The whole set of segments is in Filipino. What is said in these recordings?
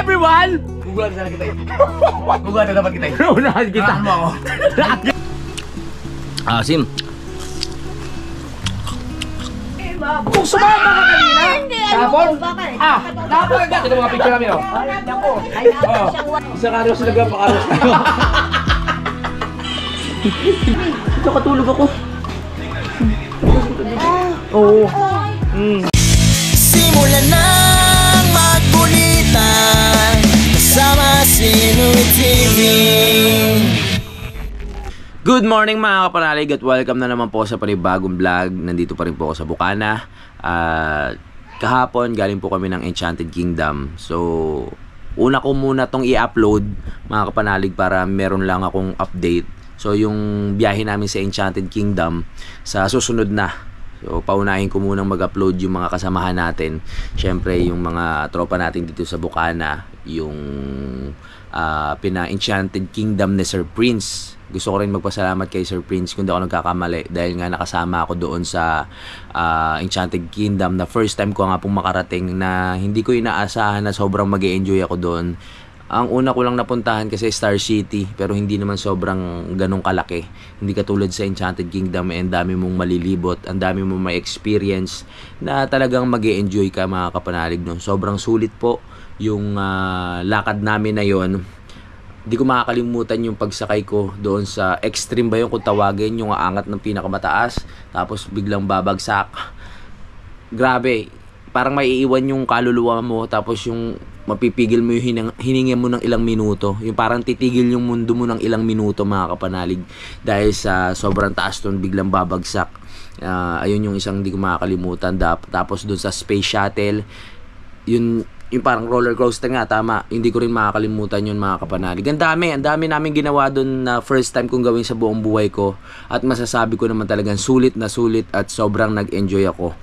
everyone! Gugulatan na kita eh. Gugulatan dapat kita eh. Unahan kita. Unahan mo ako. Sim. Kung sumama ka kanina. Tapon? Tapon agad. Ito mga picture namin oh. Isang araw sila pakaros tayo. Ito katulog ako. Oo. Simulan nang magkulitan kasama si Louie TV. Good morning mga kapanalig at welcome na naman po sa panibagong vlog. Nandito pa rin po ako sa Bukana. Kahapon galing po kami ng Enchanted Kingdom. So una ko muna tong i-upload mga kapanalig para meron lang akong update. So yung biyahe namin sa Enchanted Kingdom sa susunod na. So paunahin ko munang mag-upload yung mga kasamahan natin. Syempre yung mga tropa natin dito sa Bukana, yung pina-Enchanted Kingdom ni Sir Prince. Gusto ko rin magpasalamat kay Sir Prince kung di ako nagkakamali dahil nga nakasama ako doon sa Enchanted Kingdom na first time ko nga pong makarating na hindi ko inaasahan na sobrang mag-e-enjoy ako doon. Ang una ko lang napuntahan kasi Star City pero hindi naman sobrang ganong kalaki. Hindi katulad sa Enchanted Kingdom, ang dami mong malilibot, ang dami mong may experience na talagang mag-e-enjoy ka mga kapanalig. No? Sobrang sulit po yung lakad namin na yon. Di ko makakalimutan yung pagsakay ko doon sa extreme ba yung kung tawagin, yung aangat ng pinakamataas tapos biglang babagsak. Grabe, parang maiiwan yung kaluluwa mo tapos yung mapipigil mo yung hininga mo ng ilang minuto. Yung parang titigil yung mundo mo ng ilang minuto mga kapanalig dahil sa sobrang taas doon biglang babagsak. Ayun yung isang di ko makakalimutan. Tapos doon sa Space Shuttle, yung parang roller coaster nga, tama. Hindi ko rin makakalimutan yun mga kapanalig. Ang dami namin ginawa doon na first time kong gawin sa buong buhay ko. At masasabi ko naman talagang sulit na sulit at sobrang nag-enjoy ako.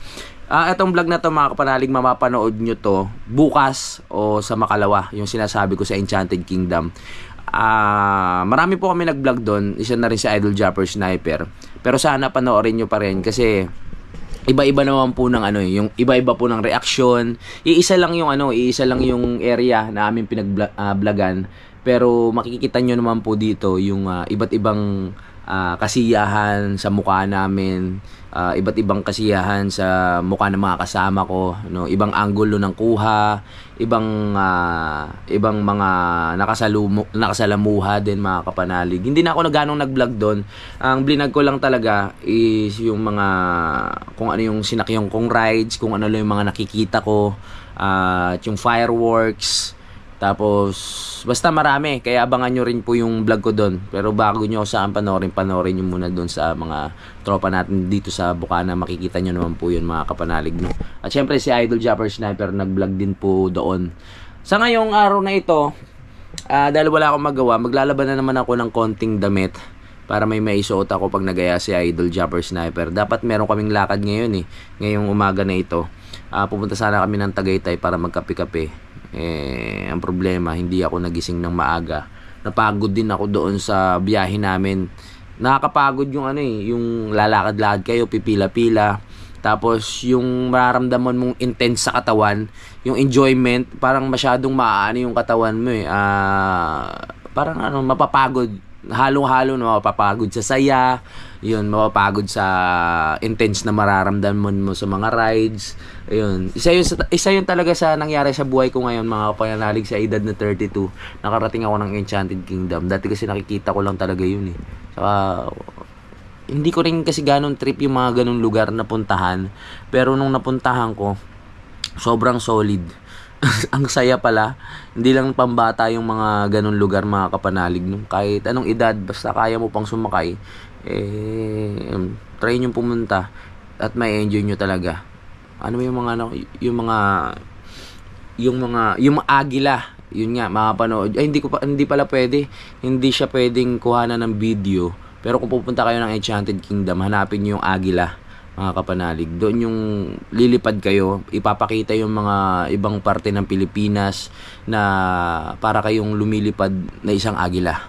Itong vlog na to mga kapanalig, mapapanood nyo to bukas o sa makalawa, yung sinasabi ko sa Enchanted Kingdom. Marami po kami nag-vlog doon. Isa na rin si Idol Japper Sniper. Pero sana panoorin nyo pa rin kasi iba-iba naman po ng yung iba-iba po ng reaction. Iisa lang yung area na aming pinag-vlogan. Pero makikita nyo naman po dito yung iba't ibang kasiyahan sa mukha namin, iba't ibang kasiyahan sa mukha ng mga kasama ko, no? Ibang anggulo ng kuha, ibang mga nakasalamuha din mga kapanalig. Hindi na ako ganong nag-vlog doon. Ang blinag ko lang talaga is yung mga kung ano yung sinakyong kong rides, kung ano lang yung mga nakikita ko, at yung fireworks. Tapos, basta marami. Kaya abangan nyo rin po yung vlog ko doon. Pero bago nyo saan panoorin nyo muna doon sa mga tropa natin dito sa Bukana. Makikita nyo naman po yun mga kapanalig. No? At syempre si Idol Japper Sniper nag-vlog din po doon. Sa ngayong araw na ito, dahil wala akong magawa, maglalaban na naman ako ng konting damit para may maisuot ako pag nagaya si Idol Japper Sniper. Dapat meron kaming lakad ngayon ngayong umaga na ito. Pupunta sana kami ng Tagaytay para magkape-kape. Ang problema, hindi ako nagising ng maaga. Napagod din ako doon sa biyahe namin. Nakakapagod yung yung lalakad-lakad kayo, pipila-pila. Tapos yung mararamdaman mong intense sa katawan, yung enjoyment, parang masyadong maaano yung katawan mo parang mapapagod. Halong-halo na mapapagod sa saya, yun, mapapagod sa intense na mararamdaman mo sa mga rides. Ayun, isa yun talaga sa nangyari sa buhay ko ngayon mga kapanalig sa edad na 32. Nakarating ako ng Enchanted Kingdom. Dati kasi nakikita ko lang talaga yun Saka hindi ko rin kasi ganun trip yung mga ganung lugar na puntahan. Pero nung napuntahan ko, sobrang solid. Ang saya pala. Hindi lang pambata yung mga ganun lugar mga kapanalig. Kahit anong edad, basta kaya mo pang sumakay, try nyo pumunta at may enjoy nyo talaga. Ano yung mga yung agila, yun nga makapanood. Hindi pala pwede. Hindi siya pwedeng kuhanan ng video. Pero kung pupunta kayo ng Enchanted Kingdom, hanapin nyo yung agila mga kapanalig. Doon yung lilipad kayo, ipapakita yung mga ibang parte ng Pilipinas na para kayong lumilipad na isang agila.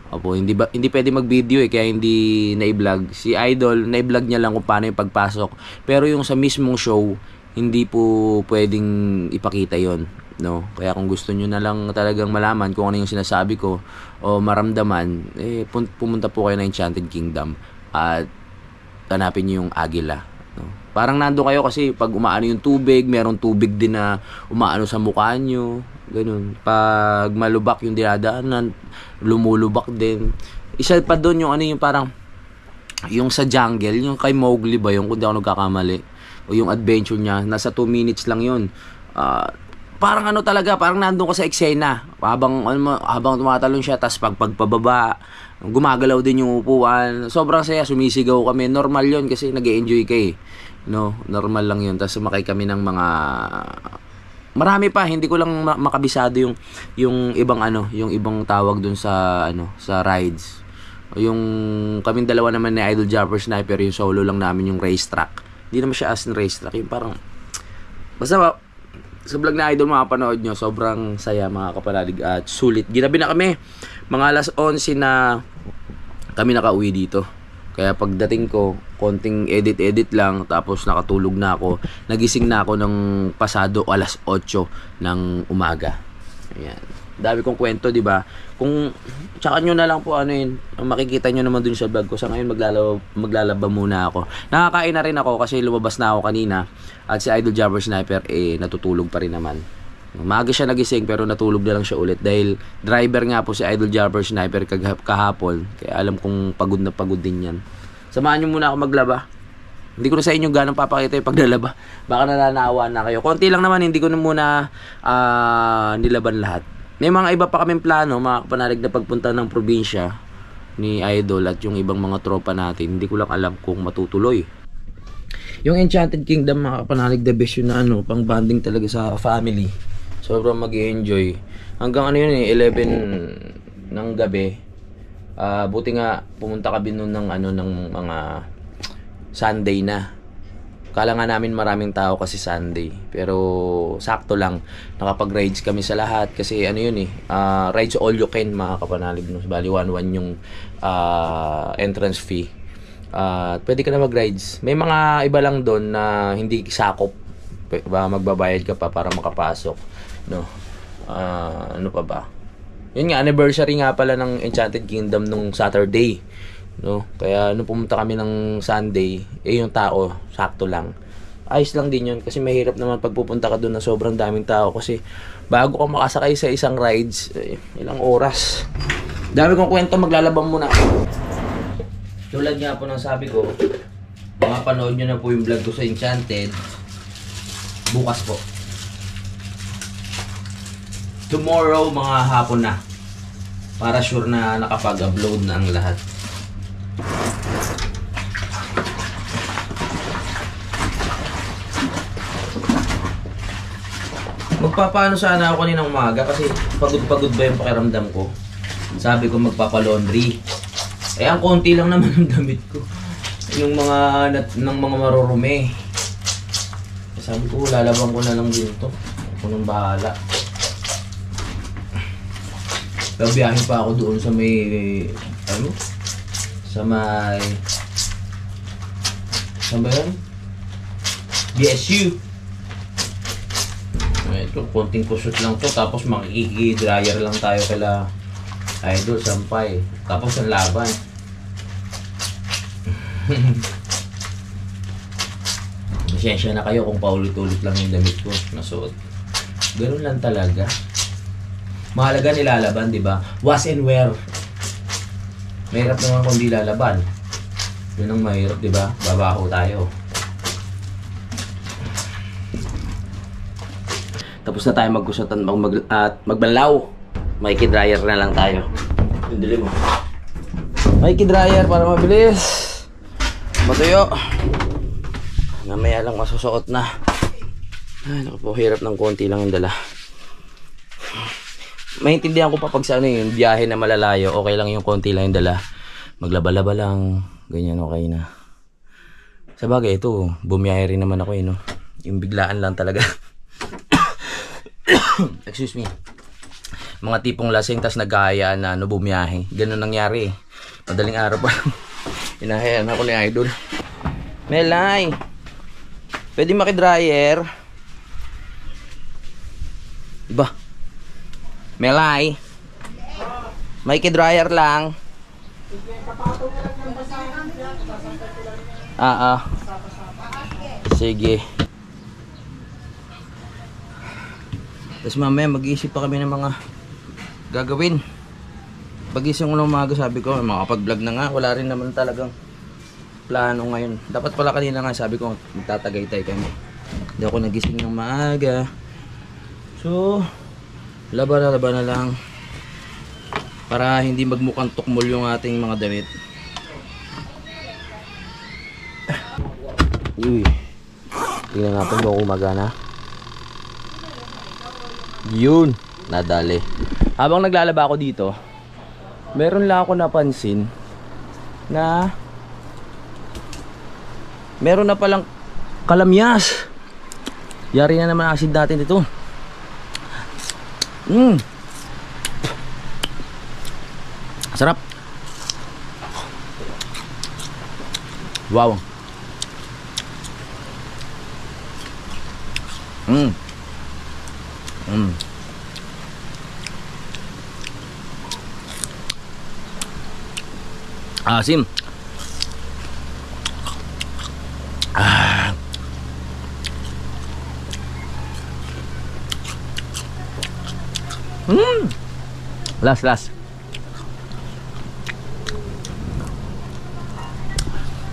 Opo, hindi pwede mag-video kaya hindi na-i-vlog. Si Idol, na-i-vlog niya lang kung paano yung pagpasok. Pero yung sa mismong show, hindi po pwedeng ipakita yon. no? Kaya kung gusto nyo na lang talagang malaman kung ano yung sinasabi ko o maramdaman, pumunta po kayo ng Enchanted Kingdom at hanapin nyo yung Agila, no? Parang nando kayo kasi pag umaano yung tubig, merong tubig din na umaano sa mukha nyo, ganun. Pag malubak yung dinadaanan, lumulubak din. Isa pa doon yung ano yung parang yung sa jungle, yung kay Mowgli ba yung kung di ako nagkakamali, o yung adventure niya, nasa 2 minutes lang yun. Parang ano talaga, parang nandun ka sa eksena habang tumatalon siya, tas pagpababa gumagalaw din yung upuan, sobrang saya, sumisigaw kami. Normal yun kasi nag-e-enjoy ka eh, no? Normal lang yun. Tas sumakay kami ng mga marami pa, hindi ko lang makabisado yung ibang ano, yung ibang tawag dun sa ano, sa rides. Yung kaming dalawa naman ni Idol Jumper Sniper, yung solo lang namin yung racetrack. Hindi naman siya as in racetrack, yung parang basta sa vlog na Idol makapanood nyo, sobrang saya mga kapanalig at sulit. Ginabi na kami mga alas 11 na kami nakauwi dito. Kaya pagdating ko, konting edit lang, tapos nakatulog na ako. Nagising na ako ng pasado alas 8 ng umaga. Ayan. Dami kong kwento, di ba? Kung tsaka nyo na lang po ano yun, makikita nyo naman dun sa vlog ko. Sa ngayon maglalaba muna ako. Nakakain na rin ako kasi lumabas na ako kanina. At si Idol Jumper Sniper natutulog pa rin naman. Maaga siya nagising pero natulog na lang siya ulit dahil driver nga po si Idol Jumper Sniper kahapon. Kaya alam kong pagod na pagod din yan. Samahan nyo muna ako maglaba. Hindi ko na sa inyo ganang papakita yung paglalaba. Baka nananawa na kayo. Konti lang naman, hindi ko na muna nilaban lahat. May mga iba pa kaming plano, mga kapanalig, na pagpunta ng probinsya ni Idol at yung ibang mga tropa natin. Hindi ko lang alam kung matutuloy. Yung Enchanted Kingdom, mga kapanalig, the best yun na ano, pang banding talaga sa family. Sobrang mag-i-enjoy. Hanggang ano yun 11 ng gabi. Buti nga pumunta kami noon ng ano, ng mga Sunday na. Kala nga namin maraming tao kasi Sunday. Pero sakto lang. Nakapag-rides kami sa lahat. Kasi ano yun rides all you can, mga kapanalig. No? Bali 1-1 yung entrance fee. Pwede ka na mag-rides. May mga iba lang doon na hindi sakop. Magbabayad ka pa para makapasok. No? Ano pa ba? Yun nga, anniversary nga pala ng Enchanted Kingdom nung Saturday. No? Kaya nung pumunta kami ng Sunday, yung tao, sakto lang. Ayos lang din yun kasi mahirap naman pagpupunta ka doon na sobrang daming tao kasi bago ka makasakay sa isang rides, ilang oras. Dami kong kwento, maglalabang muna. Tulad nga po ng sabi ko, makapanood nyo na po yung vlog ko sa Enchanted bukas po. Tomorrow mga hapon na, para sure na nakapag-upload na ang lahat. Magpapaano sana ako kaninang umaga kasi pagod-pagod ba yung pakiramdam ko. Sabi ko magpapalaundry. Ang konti lang naman ang damit ko. Yung mga ng mga marurumi. Sabi ko lalabang ko na lang din to. Ako nang bahala. Babiyahin pa ako doon sa may sa ba yan? BSU. Ito, konting kusot lang to. Tapos makikidryer lang tayo kala Idol, sampay. Tapos ang laban. Pasensya na kayo kung paulit-ulit lang yung damit ko nasuot. Ganun lang talaga. Mahalaga nilalaban, di ba? Wash and wear. Mahirap naman kung di lalaban. Yun ang mahirap, di ba? Babaho tayo. Tapos na tayo magkusot at magbanlaw. Makikidryer na lang tayo. Yung dilim mo. Makikidryer para mabilis. Matuyo. Namaya lang masusuot na. Ay, naku po, hirap ng konti lang yung dala. Maintindihan ko pa pag sa ano yung biyahe na malalayo, okay lang yung konti lang yung dala. Maglaba-laba lang, ganyan okay na. Sa bagay, ito, bumiyahe rin naman ako no? Yung biglaan lang talaga. Excuse me. Mga tipong lasing tas nagkahayaan na bumiyahe. Ganun nangyari Madaling araw pa. Inahayaan ako ni Idol. Melay, pwede makidryer? Iba. Melay. May dryer lang. Sige. Tapos mamaya mag-iisip pa kami ng mga gagawin. Pag-isip ko ng umaga, sabi ko, makapag-vlog na nga. Wala rin naman talagang plano ngayon. Dapat pala kanina nga, sabi ko, magtatagaytay kami. Hindi ako nagising ng maaga. So, laban na lang. Para hindi magmukhang tukmol yung ating mga damit. Uy. Tingnan natin kung gumagana. Yun. Nadali. Habang naglalaba ako dito, meron lang ako napansin na meron na palang kalamyas. Yari na naman acid natin ito. Sarap. Wow. Asim. Last.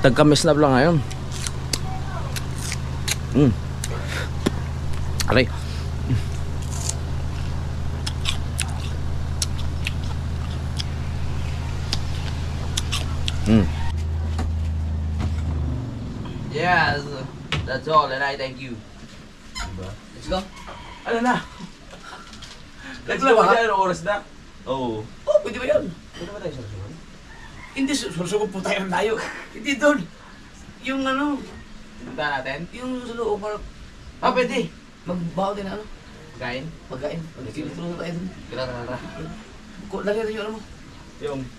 Tagkamis na lang ngayon. Aray. Yes, that's all, and I thank you. Let's go. Ano na? Let's go. Ano oras na? Oo. Oh, pwede ba yun? Pwede ba tayo sarsugan? Hindi, sursugod po tayo ng layo. Hindi doon. Yung ano, Punta natin? yung sa loob, parang Pwede. magbaho din na ano, Kain? pagkain. Pagkilitulong tayo doon. Tara. Lagyan natin yung ano mo,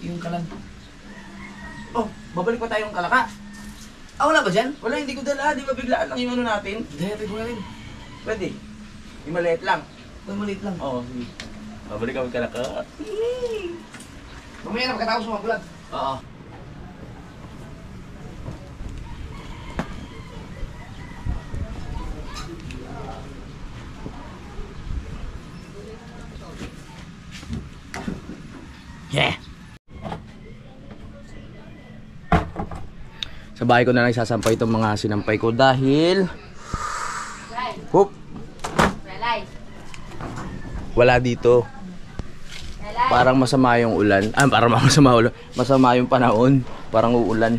yung kalan. Oh, babalik pa tayong kalaka. Ah, wala ba dyan? Wala, hindi ko dala. Di ba biglaan lang yung ano natin? Dahil ko na rin. Pwede. Yung maliit lang. May maliit lang. Oo, sige. Babalik kami kalaka. Mamaya na pagkatapos mga vlog. Oo. Yeah. Sa bahay ko na lang sasampay itong mga sinampay ko dahil Hoop. Wala dito. Parang masama yung ulan. Parang masama ulan. Masama yung panahon. Parang uulan.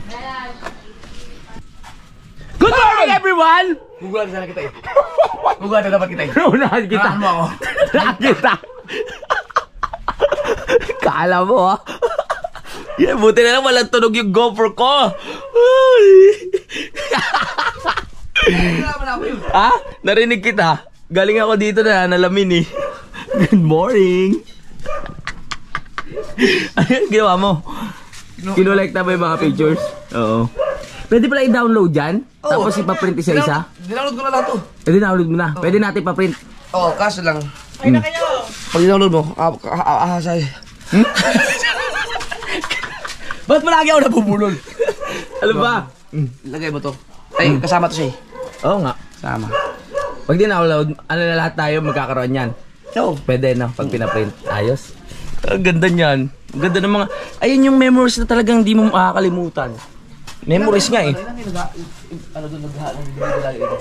Good morning everyone! Gugulan sana kita eh. Gugulan na dapat kita eh. Unahan kita. Unahan mo ako. Unahan kita. Kala mo ha. Yeah, buti na lang walang tunog yung GoPro ko. Ha? Narinig kita. Galing ako dito na nalamin eh. Good morning. Ano yung ginawa mo? Kinolekta ba yung mga pictures? Oo. Pwede pala i-download yan? Tapos ipaprint isa-isa? Dinownload ko na lang to. Download mo na. Pwede natin ipaprint. Oo, kaso lang. Ay na kayo. Pag dinownload mo, ahasay. Ba't palagi ako nabubulol? Ano ba? Lagay mo to. Ay, kasama to siya eh. Oo nga. Sama. Pag di-download, ano na lahat tayo magkakaroon yan? So, Pwede na, pag pinaprint. Ayos. Ang ganda niyan. Ang ganda ng mga... Ayun yung memories na talagang di mo makakalimutan. Memories nga eh. ano doon naghahalan.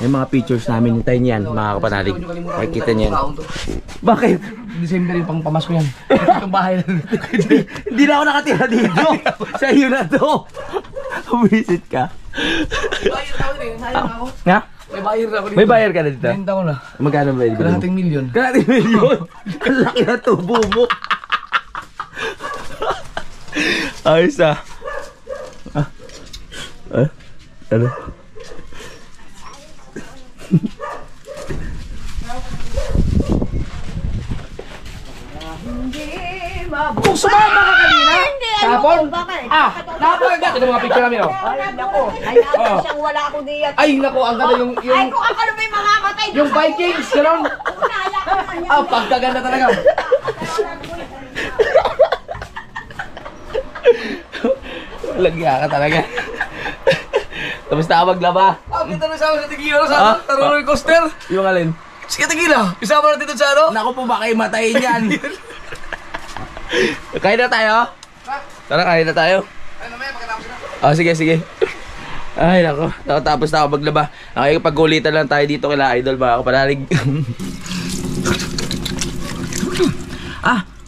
Yung mga pictures namin, hintayin yan, mga kapanalig. Makikita niyan. Bakit? December yung pang pamasko yan. Itong bahay na. Hindi na ako nakatira dito. Sa iyo na to. Visit ka. Bayar na ako rin. Sayang ako. Nga? May bayar na ako dito. May bayar ka na dito? Benta ko na. Magkano ba yun? Kalahating milyon. Kalahating milyon? Ang laki na tubo mo. Ayos ah. Ano? Kung sumama ka kanina, tapon? Bakit? Napakagat. Ito mga picture namin, oh. Ay, naku. Hayaan siyang wala ako diyan. Ay, naku, ang ganda yung... Ay, kung ako na may mamamatay. Yung Vikings, gano'n. Una, hayaan Pagkaganda talaga. Lagya ka talaga. Tapos na maglaba. Kita na sa Tigila sa roller coaster. Yung alin? Sige, Tigila. Isama natin doon sa ano? Naku po, baka imatayin yan. Kain na tayo? Tara, kain na tayo. Ano may makatapos na? Sige. Ay, nako. Tapos na ako maglaba. Nakikipag-ulitan lang tayo dito kila Idol, mga kapanalig.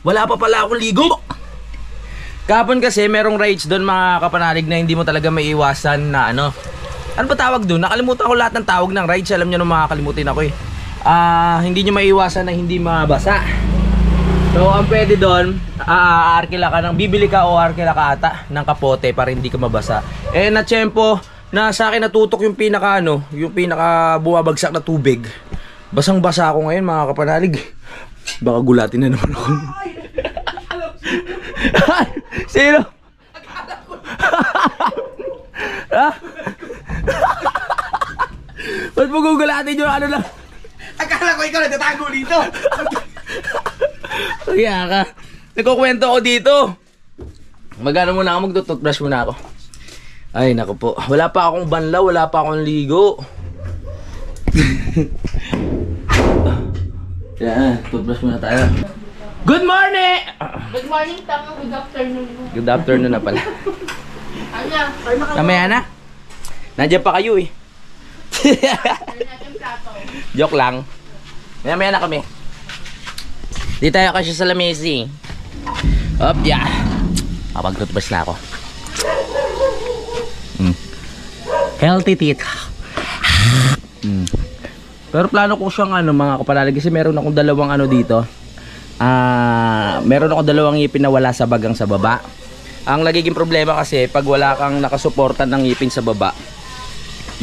Wala pa pala akong ligo. Kahapon kasi merong rides doon, mga kapanalig, na hindi mo talaga maiiwasan na ano. Ano ba tawag doon? Nakalimutan ko lahat ng tawag ng rides. Alam nyo nung makakalimutin ako eh. Hindi nyo maiiwasan na hindi mabasa. So, ang pwede doon, arkila ka bibili ka o arkila ka ata ng kapote para hindi ka mabasa. Eh, na tiyempo, na sa akin natutok yung pinaka bumabagsak na tubig. Basang-basa ako ngayon, mga kapanalig. Baka gulatin na naman ako. Sino? Ha? Ba't mo gugulatin yung ano lang? Akala ko ikaw natatago dito. Kaya ka. Nagkukwento ako dito. Magano muna ako, magtututbrush muna ako. Ay, naku po. Wala pa akong banlaw, wala pa akong ligo. Yan, toothbrush muna tayo. Good morning! Good morning, tama. Good afternoon. Good afternoon na pala. Ano? Namaya na? Nandiyan pa kayo eh. Joke lang. Maya na kami. Di tayo kasi sa lamesi. Up, yeah. Kapag-toothbrush na ako. Healthy teeth. Pero plano ko siyang mga kapanalig, kasi meron akong dalawang dito. Meron akong dalawang ngipin na wala sa bagang sa baba. Ang nagiging problema kasi pag wala kang nakasuportan ng ngipin sa baba,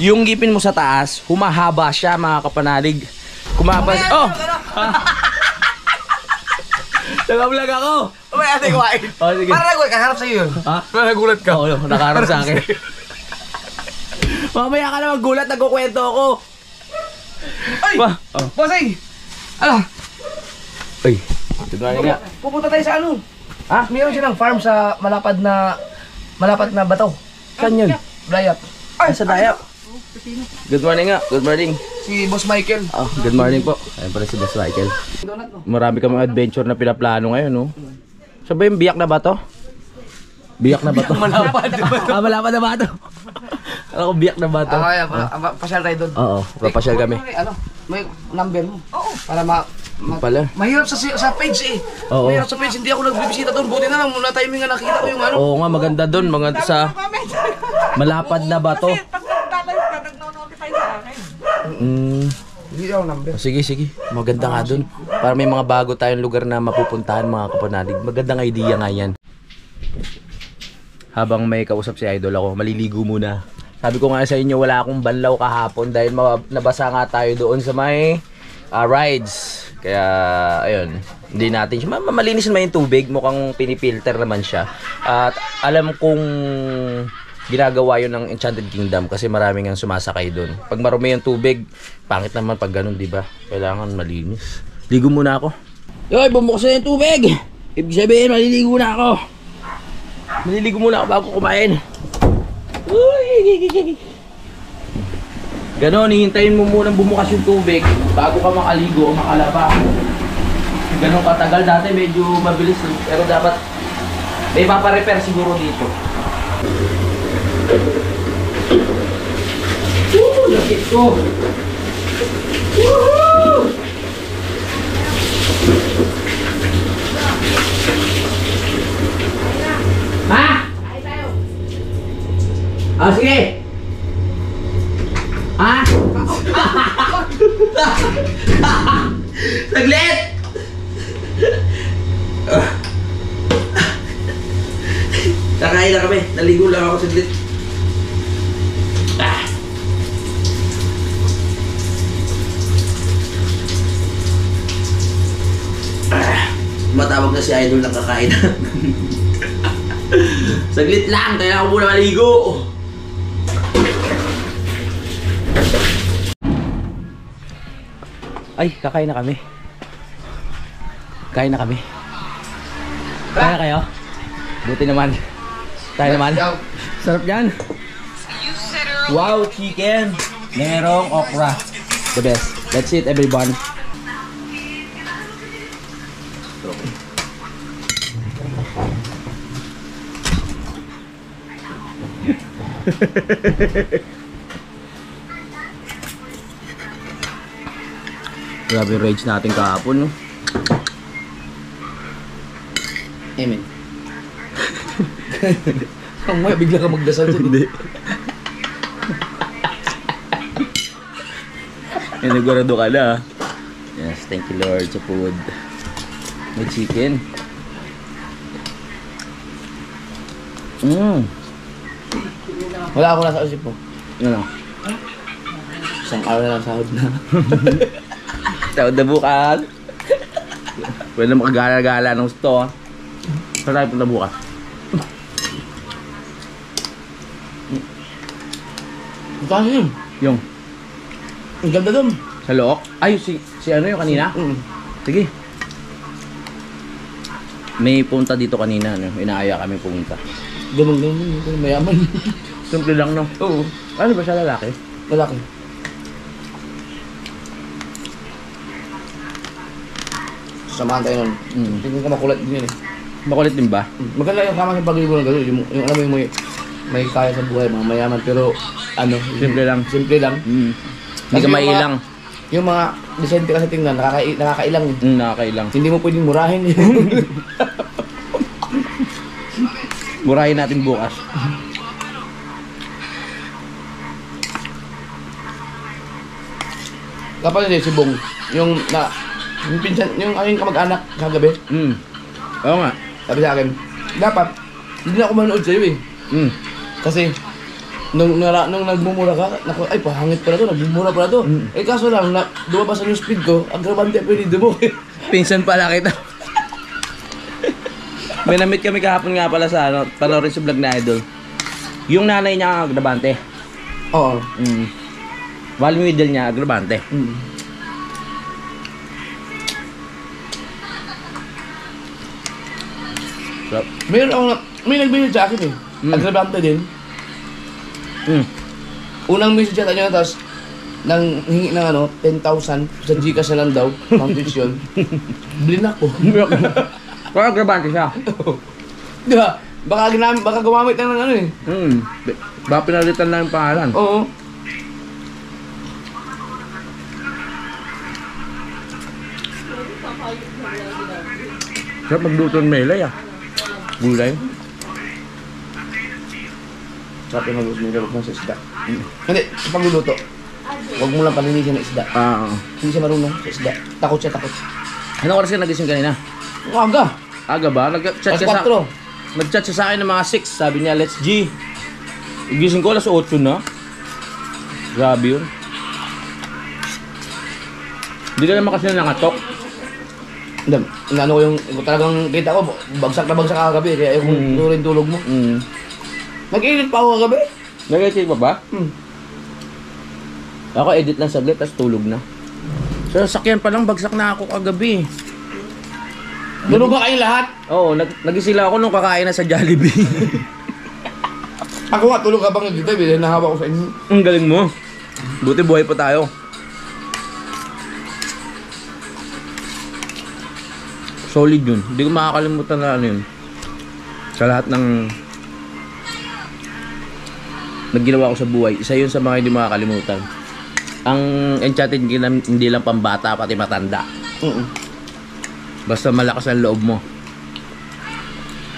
yung ngipin mo sa taas, humahaba siya, mga kapanalig. Kumabas. Oh! Nag-vlog ako. May ate kumain. Sige. Para nagulat ka, harap sa'yo yun. Ha? Para nagulat ka. Oo, nakaharap sa akin. Mamaya ka na maggulat, nagkukwento ako. Ay! Bossing! Ano? Ay, tignan nga. Pupunta tayo sa ano? Ha? Mayroon silang farm sa malapad na bato. Saan yun? Blayat. Ay, sa Dayak. Good morning nga, good morning. Si Boss Michael. Good morning po. Ayun pala si Boss Michael. Marami kang mga adventure na pinaplano ngayon, no? Sabi yung biyak na ba to? Biyak na ba to? Malapad na bato. Malapad na ba to? Ako, biyak na ba to? Pasyal tayo doon. Oo, papasyal kami. Ano? May number mo. Oo. Para Pala. mahirap sa page eh. Oo. Mahirap sa page, hindi ako nagbibisita doon. Buti na lang, mula timing nga nakita ko yung ano. Oo nga, maganda doon. Mga sa malapad na ba to? Hindi ako number. Sige. Maganda nga doon. Para may mga bago tayong lugar na mapupuntahan, mga kapanalig. Magandang idea nga yan. Habang may kausap si Idol ako, maliligo muna. Sabi ko nga sa inyo, wala akong banlaw kahapon dahil nabasa nga tayo doon sa may rides. Kaya, ayun, hindi natin siya. Malinis naman yung tubig, mukhang pinipilter naman siya. At alam kong ginagawa yun ng Enchanted Kingdom kasi maraming ang sumasakay doon. Pag marumi yung tubig, pangit naman pag ganun, di ba? Kailangan malinis. Ligo muna ako. Yoy, bumuksan na yung tubig! Ibig sabihin, maliligo na ako. Maliligo muna ako bago kumain. Ganon, hihintayin mo munang bumukas yung tubig bago ka makaligo o makalaba. Ganon katagal. Dati medyo mabilis, pero dapat may paparepair siguro dito. Lakit ko! Woohoo! Ha? Sige! Ha? Saglit! Kakain na kami. Naligo lang ako saglit. Matawag na si Idol ng kakain. Saglit lang, kaya ako muna maligo. Ay, kakain na kami. Kain na kami. Kaya kayo? Buti naman. Tayo naman. Sarap yan. Wow, chicken. Merong okra. The best. That's it, everyone. Grabe yung rage natin kahapon, no? Amen. Mamaya bigla ka magdasal dyan. Hindi. Nagurado ka na. Yes, thank you Lord sa food. May chicken. Wala ako nasa isip mo. Ano? Isang araw na lang sahod na. Sahod na bukas. Pwede makagala-gala ng gusto. Saan tayo punta bukas? Saan yun? Yung? Ang ganda doon. Sa Look? Ay, si ano yung kanina? Sige. May punta dito kanina, no? Inaaya kami pumunta. Ganun, mayaman. Simple lang, no? Oo. Ano ba siya, lalaki? Lalaki. Samahan tayo nun. Tingin ka makulit din yun eh. Makulit din ba? Maganda yung kama sa pag-ibig ng gano'n. Yung alam mo yung may kaya sa buhay, mga mayaman. Pero ano, simple lang. Simple lang. Hindi ka mailang. Yung mga decente kasi tingnan, nakakailang eh. Nakakailang. Hindi mo pwedeng murahin eh. Murahin natin bukas. Kapag si Bong, yung pinsan, yung aking kamag-anak kagabi. Oo nga. Sabi sa akin, dapat, hindi na ako manood sa'yo eh. Kasi, nung nagmumura ka, naku, ay pahangit pala to, nagmumura pala to. Eh kaso lang, dumabas sa news feed ko, agravante ang pwede mo. Pinsan pala kita. May namit kami kahapon nga pala sa ano, panoorin sa vlog na Idol. Yung nanay niya agravante. Oo. While middle niya agravante. So, may nagbigay sa akin eh. Agravante din. Unang message yata niya, tapos nang hingi ng ano, 10,000 sa Gcash na lang daw, foundation. Bilhin ako. Kaya agravante siya. Di ba? Baka gumamit lang ng ano eh. Baka pinalitan lang yung pangalan. Oo. Sarap magluto ng melay ah. Gulay. Sarap yung magluto ng melay sa isda. Hindi, sa pagluluto. Huwag mo lang palinisin ng isda. Hindi siya marunong sa isda. Takot siya, takot. Anong oras ka nagising kanina? Aga. Aga ba? Nag-chat siya sa akin ng mga 6. Sabi niya, let's G. Gising ko, alas 8 na. Grabe yun. Hindi ka naman kasi nangatok. Ano ko yung talagang kita ko, bagsak na bagsak kagabi. Kaya yung tulog mo. Nag-edit pa ako kagabi. Nag-edit pa ba? Ako edit lang saglit, tapos tulog na. So, sakyan pa lang, bagsak na ako kagabi. Tulog ba kayo lahat? Oo, nagisila ako nung kakain na sa Jollibee. Ako nga, tulog habang dito, nahawa ko sa inyo. Ang galing mo. Buti buhay pa tayo. Solid yun. Hindi ko makakalimutan na ano yun. Sa lahat ng nagginawa ko sa buhay, isa yun sa mga hindi makakalimutan. Ang Enchanted Kingdom, hindi lang pambata, pati matanda. Basta malakas ang loob mo.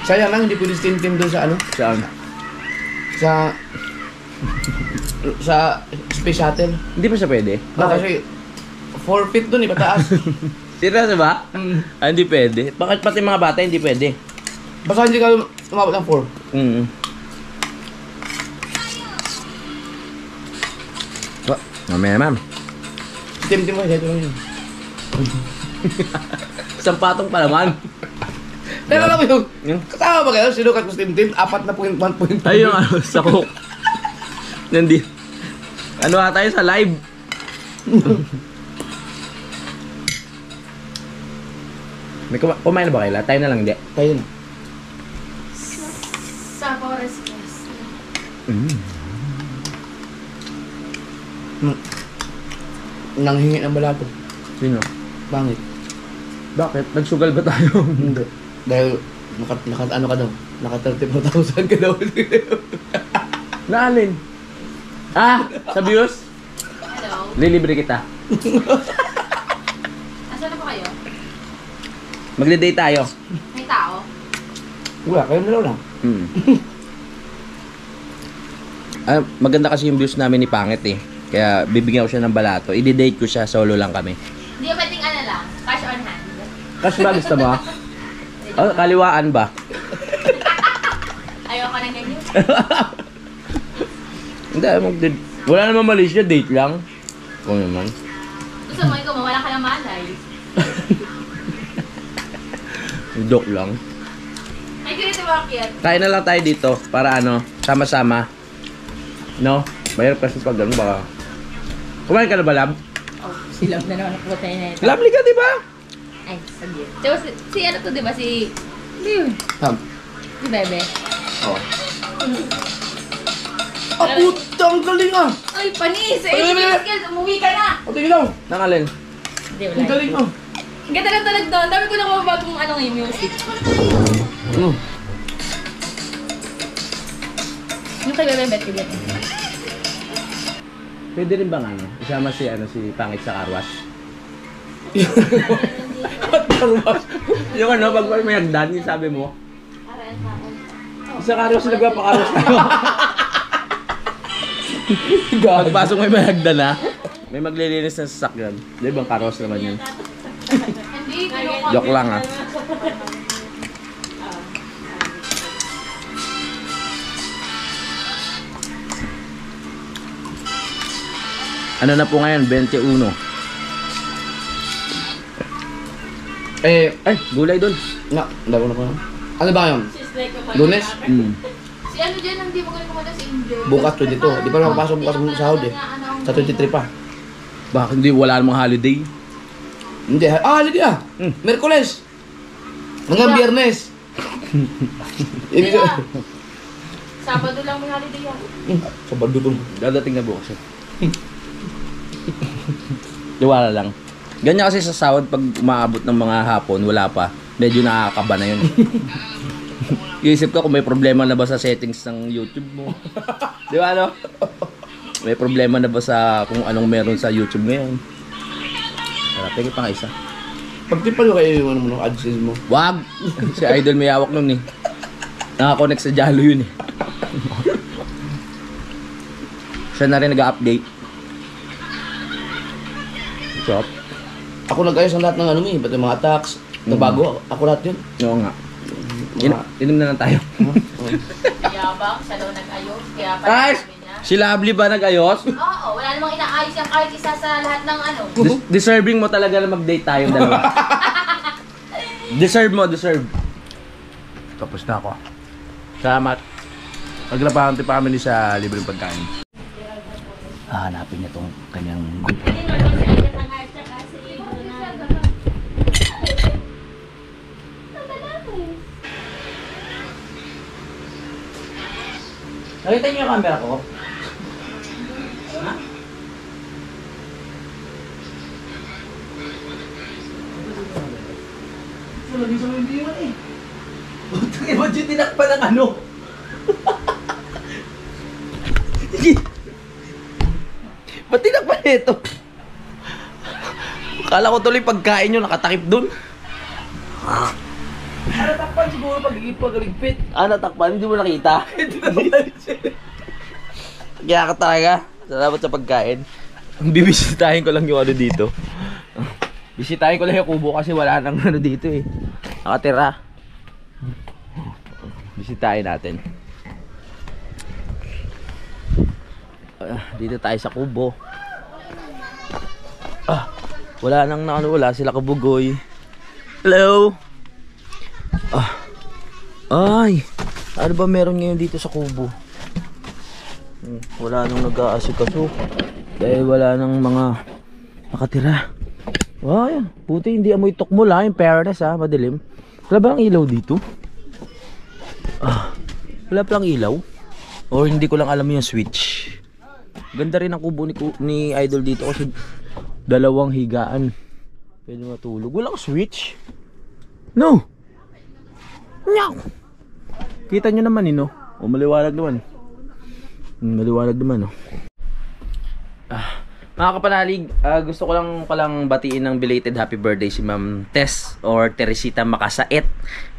Sayang lang, hindi pwede steam doon sa ano? Saan? Sa Space Shuttle. Hindi pa siya pwede? Kasi 4 feet doon eh, pataas. Seryoso ba? Hindi pwede. Bakit pati mga bata hindi pwede? Basta hindi ka umabot ng 4. Mamaya naman. Steam mo, ito lang yun. Isang patong pa naman. Pero alam mo yung kasama ba kayo? Sinukat ko Steam, 4.1. Ayun ano, sa cook. Nandi. Ano tayo sa live? May kumain na ba kayo? Tayo na lang, hindi? Tayo na. Sa Forest Quest. Nanghingi ng balato. Sino? Pangit. Bakit? Nagsugal ba tayo? Hindi. Dahil, ano ka daw? Naka 34,000 ka daw. Naalin? Ah! Sa views? Hello? Lilibre kita. Asan na po kayo? Magde-date tayo. May tao? Wala, kayo na lang. Maganda kasi yung views namin ni Pangit eh. Kaya bibigyan ko siya ng balato. I-date ko siya, solo lang kami. Hindi ba pwedeng ano lang? Cash on hand. Cash ba gusto mo? Oh, kaliwaan ba? Ayoko na ganyan. Hindi, wala naman mali siya, date lang. Oo naman. Gusto mo, ikaw mawala ka ng malay. Joke lang. Ay, ganito bakit? Kain na lang tayo dito para ano, sama-sama. No? Mahirap kasi pag gano'n baka. Kumain ka na ba, Lab? Oh, si Love na naman ako tayo na ito. Lovely ka, di ba? Ay, sabi. So, si ano to, di ba? Si... Si Bebe. Oh. Ah, putang galing ah! Ay, panis! Ay, Eh, ay, ay. skills, umuwi ka na! O, tingin daw! Nangalin. Hindi, wala. Ang galing ah! Ang ganda lang talaga doon. Dami ko na mabagong ano ngayon, music. Yung kay Bebe, bet ko bet. Pwede rin bang ano? Isama si Pangit sa karwas? Karwas? Yung ano, pag may hagdan, yung sabi mo. Sa karwas, nagpapakarwas tayo. Pagpasok may hagdan na, may maglilinis ng sasakyan. Di bang karwas naman yun? Hindi, Joke lang ah. Ano na po ngayon? 21. Ay, gulay doon. Dalawa na pa. Ano ba yun? Lunes? Si ano dyan, hindi mo galing kumanda si Angel. Bukas 22. Di pa nakapasok bukas ng sahod eh. Sa 23 pa. Bakit hindi wala namang holiday? Hindi. Ah, holiday ah! Merkules! Hanggang Biyernes! Ibig Sila. sabihin. Sabado lang may holiday yan. Sabado to. Dadating na bukas. Tiwala lang. Ganyan kasi sa sahod pag umaabot ng mga hapon, wala pa. Medyo nakakaba na yun. Iisip ka kung may problema na ba sa settings ng YouTube mo. Di ba ano? May problema na ba sa kung anong meron sa YouTube ngayon? Tara, peke pa nga isa. Pagtipan ko kayo yung ano mo, AdSense mo. Wag! Si Idol may hawak nun eh. Nakakonect sa Jalo yun eh. Siya na rin nag-update. Shop. Ako nag-ayos ang lahat ng ano mo eh. Ba't yung mga tax, nabago. Ako lahat yun. Oo nga. Inom na lang tayo. Yabang, siya daw nag-ayos. Kaya pala Guys! sabi niya. Si Lovely ba nag-ayos? Oo, wala namang inaayos yung kahit isa sa lahat ng ano. Deserving mo talaga na mag-date tayong dalawa. Deserve mo, deserve. Tapos na ako. Salamat. Maglabahan pa kami sa libreng pagkain. Hanapin niya tong kanyang grupo. Nakita niyo yung camera ko? Ha? Lagi sa mga diwan eh. Butang iba dyan tinakpan ng ano. Ba't tinakpan ito? Kala ko tuloy pagkain nyo nakatakip dun. Natakpan siguro pag-ligpit. Natakpan? Hindi mo nakita? Hindi na kaya ka talaga. Salamat sa pagkain. Bibisitahin ko lang yung ano dito. Bisitahin ko lang yung kubo kasi wala nang ano dito eh. Nakatira. Bisitahin natin. Dito tayo sa kubo. Wala nang ano, wala sila kabugoy. Hello. Ay. Ano ba meron ngayon dito sa kubo? Wala nang nag-aasikaso. Dahil wala nang mga nakatira. Ay, puti hindi amoy tukmol ha, in fairness ha, madilim. Wala ba ang ilaw dito? Wala palang ilaw? Or hindi ko lang alam yung switch. Ganda rin ang kubo ni Idol dito kasi dalawang higaan. Pwede matulog. Walang switch. No! No! Kita nyo naman no? O maliwanag naman. Maliwanag naman no? Mga kapanalig, gusto ko lang palang batiin ng belated happy birthday si Ma'am Tess or Teresita Makasait.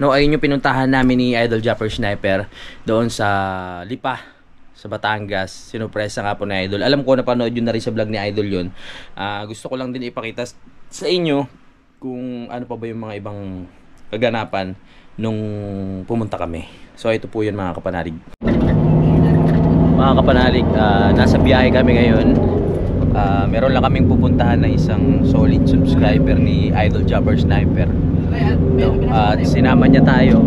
No, ayun yung pinuntahan namin ni Idol Japper Sniper doon sa Lipa, sa Batangas. Sinupresa nga po ni Idol. Alam ko napanood yun na rin sa vlog ni Idol yun. Gusto ko lang din ipakita sa inyo kung ano pa ba yung mga ibang kaganapan nung pumunta kami. So ito po yun mga kapanalig. Mga kapanalig, nasa biyahe kami ngayon. Meron lang kaming pupuntahan na isang solid subscriber ni Idol Japper Sniper. At sinama niya tayo.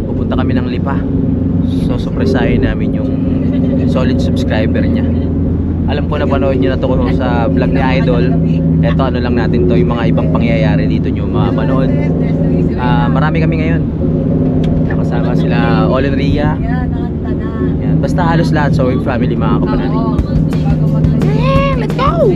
Pupunta kami ng Lipa. So surpresahin namin yung solid subscriber niya. Alam ko na panood niyo na to sa vlog ni Idol. Ito ano lang natin to, yung mga ibang pangyayari dito niyo mapanood. Marami kami ngayon. Nakasama sila Olin Ria. Yan. Basta halos lahat sa work family mga kapanalig. Let's go!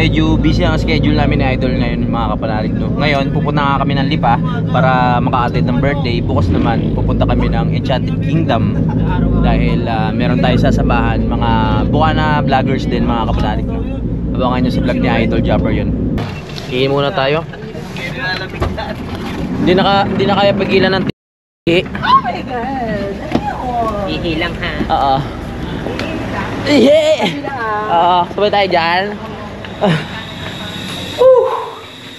Medyo busy ang schedule namin ni Idol ngayon mga kapanalig no? Ngayon pupunta nga kami ng Lipa para maka-attend ng birthday. Bukas naman pupunta kami ng Enchanted Kingdom dahil meron tayo sasabahan mga Bukana vloggers din mga kapanalig no? Abangan nyo sa vlog ni Idol Japper yun. Ihi muna tayo. Hindi na kaya pagilan ng tihi. Oh my God! Ihi lang ha? Oo. Ihi! Oo, sabay tayo dyan.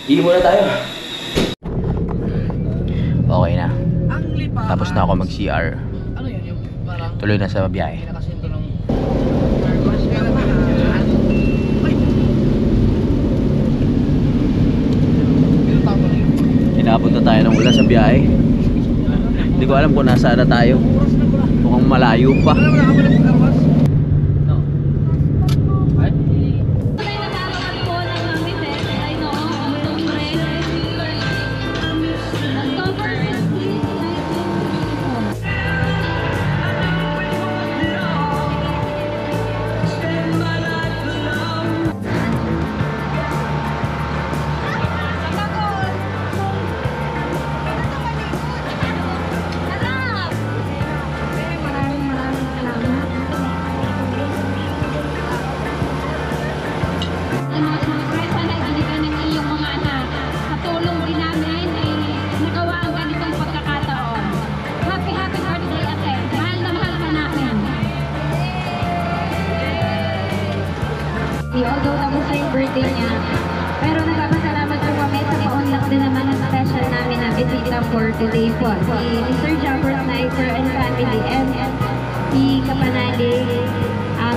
Ihi muna tayo. Okay na. Tapos na ako mag-CR. Tuloy na sa biyahe. Inabot na tayo ng ulan sa biyahe. Hindi ko alam kung nasaan na tayo. Mukhang malayo pa. Although tapos na yung birthday niya, pero nagpapasalamat po kami sa paunlak din naman ang special namin na bisita for today po. Si Mr. Japper Sniper and family and si Kapanalig.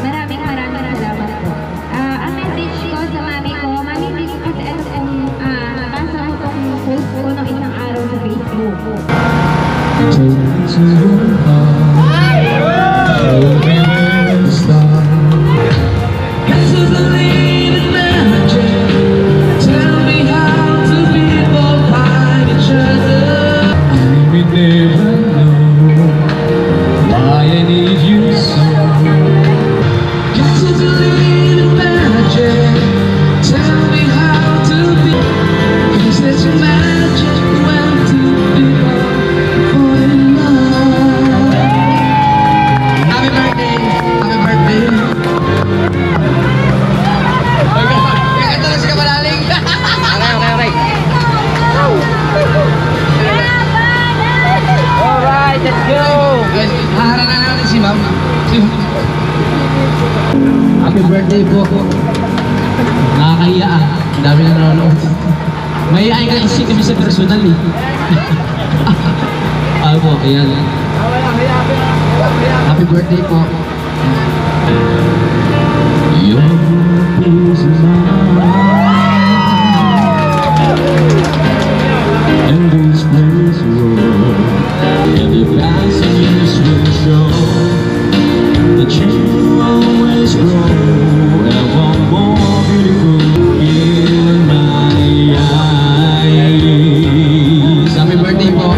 Maraming salamat po. Ang message ko sa mami ko, mami dito kasi ito kung nabasa ko itong post ko ng isang araw sa Facebook. Happy birthday po. nakakahiya ah. Ang dami na nanonood. Mahihain ka isip kami sa personal eh. Ako, ayan. Happy birthday po. Your peace of mind and this place road. Every passage will show that you always grow ever more beautiful in my eyes. Happy birthday po.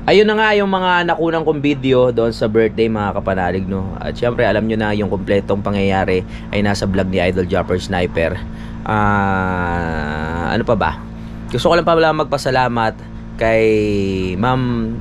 Ayun na nga yung mga nakunang kong video doon sa birthday mga kapanalig, no. At syempre alam nyo na yung kompletong pangyayari ay nasa vlog ni Idol Jumper Sniper. Ano pa ba? Gusto ko lang pala magpasalamat kay Ma'am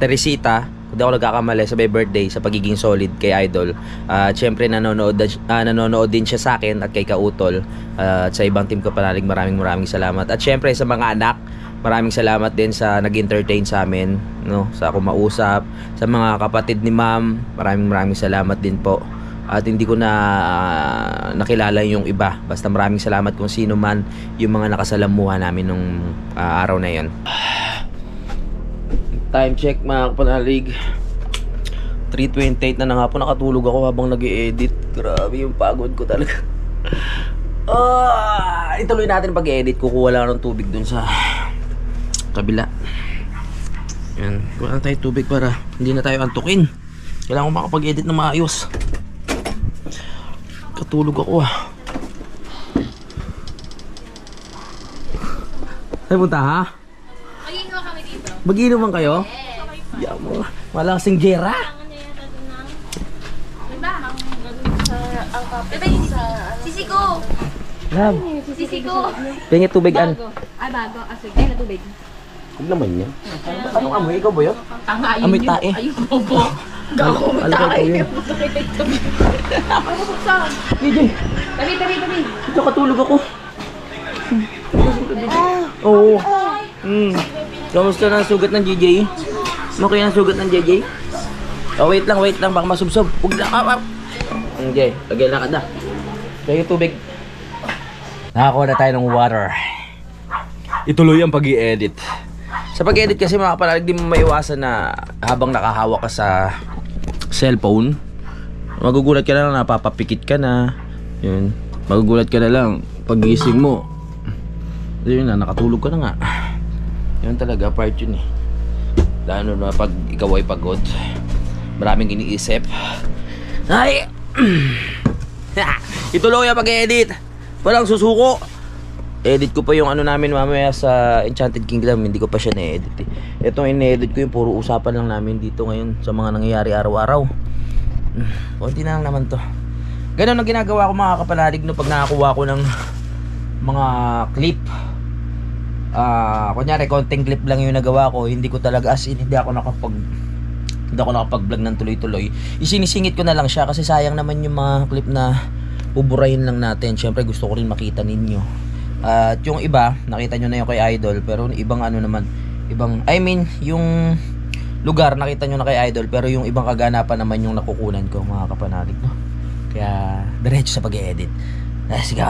Teresita, kung di ako nagkakamali, sa may birthday, sa pagiging solid kay Idol. At syempre nanonood din siya sa akin at kay Kautol. At sa ibang team kapanalig, maraming salamat. At syempre sa mga anak, maraming salamat din sa nag-entertain sa amin, no, sa kumausap, sa mga kapatid ni Ma'am, maraming salamat din po. At hindi ko na nakilala yung iba. Basta maraming salamat kung sino man yung mga nakasalamuha namin nung araw na yon. Time check mga kapanalig, 3:28 na nga po. Nakatulog ako habang nag-i-edit. Grabe yung pagod ko talaga. Ituloy natin pag-edit. Kukuha lang ng tubig dun sa kabila. Yan, kuha na tayo tubig para hindi na tayo antukin. Kailangan ko makapag-edit na maayos. Katulog ako ah. Ay punta ha? Mag-iinom kami dito. Mag-iinuman kayo? Yes. Yeah, walang singgera. Sisi ko! Love, Sisi ko! pengi tubigan. Ay, bago. Sige, ay, natubig. Huwag naman yan. Anong amoy? Ikaw ba yun? Tanga, ayun Amoy yun. tae. Ayun, bobo. Gago, Ano kayo yun? DJ, Tabi. ito katulog ako. Oo. Kamusta na ang sugat ng JJ? Okay na ang sugat ng JJ? Oh, wait lang. Baka masubsob. Huwag na. Okay, lagay lakad na. Lagay tubig. Nakakuha na tayo ng water. Ituloy ang pag-i-edit. Sa pag-edit kasi mga kapanalig, di mo maiwasan na habang nakahawak ka sa cellphone, magugulat ka na lang, napapapikit ka na. Yun. Magugulat ka na lang pag-gising mo. Yun na, nakatulog ka na nga. Yun talaga, part yun eh. Lalo na pag ikaw ay pagod, maraming iniisip. Ay! Ituloy ang pag-edit. Walang susuko. Edit ko pa yung ano namin mamaya sa Enchanted Kingdom. Hindi ko pa siya na-edit eh. Itong in-edit ko yung puro usapan lang namin dito ngayon sa mga nangyayari araw-araw. Kunti na lang naman to. Ganun ang ginagawa ko mga kapanalig, no, pag nakakuha ko ng mga clip. Kunyari konting clip lang yung nagawa ko. Hindi ko talaga as in, hindi ako nakapag-vlog ng tuloy-tuloy. Isinisingit ko na lang siya kasi sayang naman yung mga clip na buburahin lang natin. Syempre gusto ko rin makita ninyo. At yung iba, nakita nyo na yung kay Idol, pero ibang ano naman, yung lugar nakita nyo na kay Idol, pero yung ibang kaganapan naman yung nakukunan ko mga kapanalig, no? Kaya diretso sa pag-edit. Let's go.